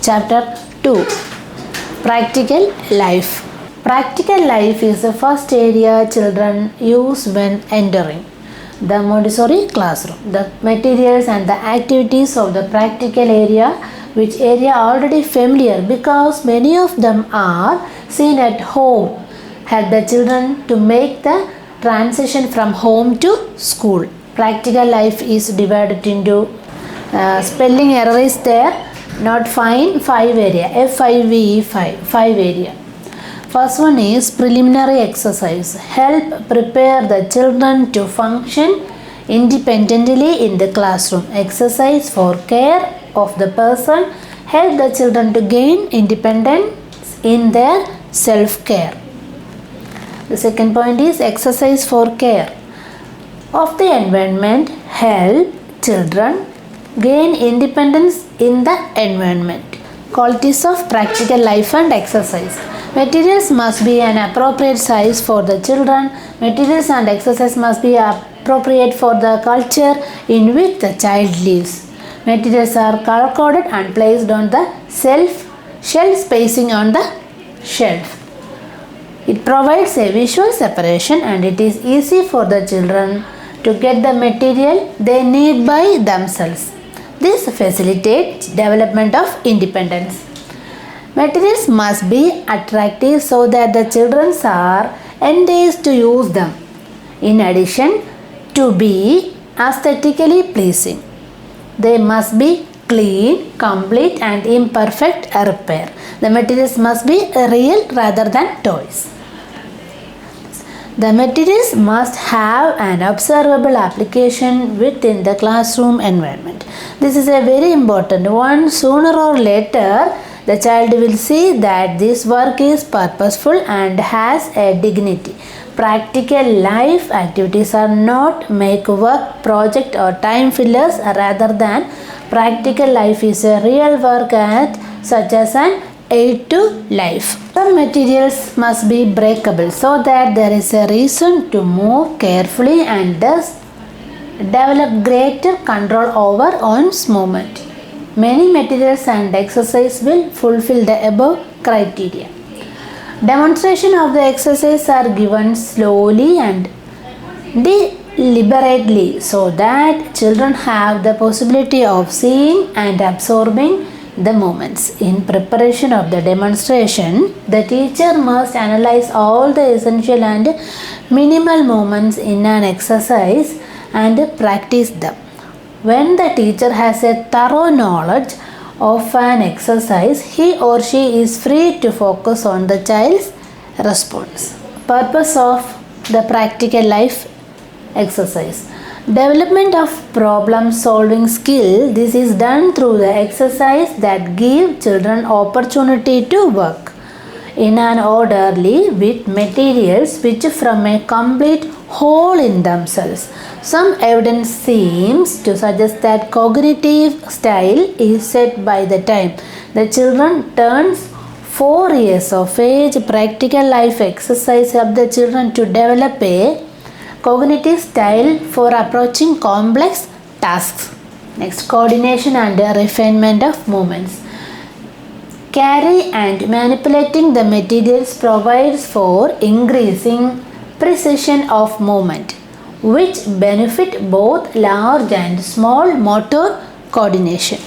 Chapter 2. Practical life. Practical life is the first area children use when entering the Montessori classroom. The materials and the activities of the practical area, which area already familiar because many of them are seen at home, help the children to make the transition from home to school. Practical life is divided into spelling error is there, not fine, 5 area, FIVE 5 area. First one is preliminary exercise. Help prepare the children to function independently in the classroom. Exercise for care of the person. Help the children to gain independence in their self-care. The second point is exercise for care of the environment. Help children gain independence in the environment. Qualities of practical life and exercise. Materials must be an appropriate size for the children. Materials and exercise must be appropriate for the culture in which the child lives. Materials are color coded and placed on the shelf spacing on the shelf. It provides a visual separation and it is easy for the children to get the material they need by themselves. This facilitates development of independence. Materials must be attractive so that the children are enticed to use them. In addition, to be aesthetically pleasing, they must be clean, complete and imperfect repair. The materials must be real rather than toys. The materials must have an observable application within the classroom environment. This is a very important one. Sooner or later, the child will see that this work is purposeful and has a dignity. Practical life activities are not make work, project or time fillers. Rather than practical life is a real work such as an aid to life. Some materials must be breakable so that there is a reason to move carefully and thus develop greater control over one's movement. Many materials and exercise will fulfill the above criteria. Demonstration of the exercise are given slowly and deliberately so that children have the possibility of seeing and absorbing the movements. In preparation of the demonstration, the teacher must analyze all the essential and minimal movements in an exercise and practice them. When the teacher has a thorough knowledge of an exercise, he or she is free to focus on the child's response. Purpose of the practical life exercise. Development of problem solving skill. This is done through the exercise that give children opportunity to work in an orderly with materials which form a complete whole in themselves. Some evidence seems to suggest that cognitive style is set by the time the children turns 4 years of age. Practical life exercise help the children to develop a cognitive style for approaching complex tasks. Next, coordination and refinement of movements. Carry and manipulating the materials provides for increasing precision of movement, which benefit both large and small motor coordination.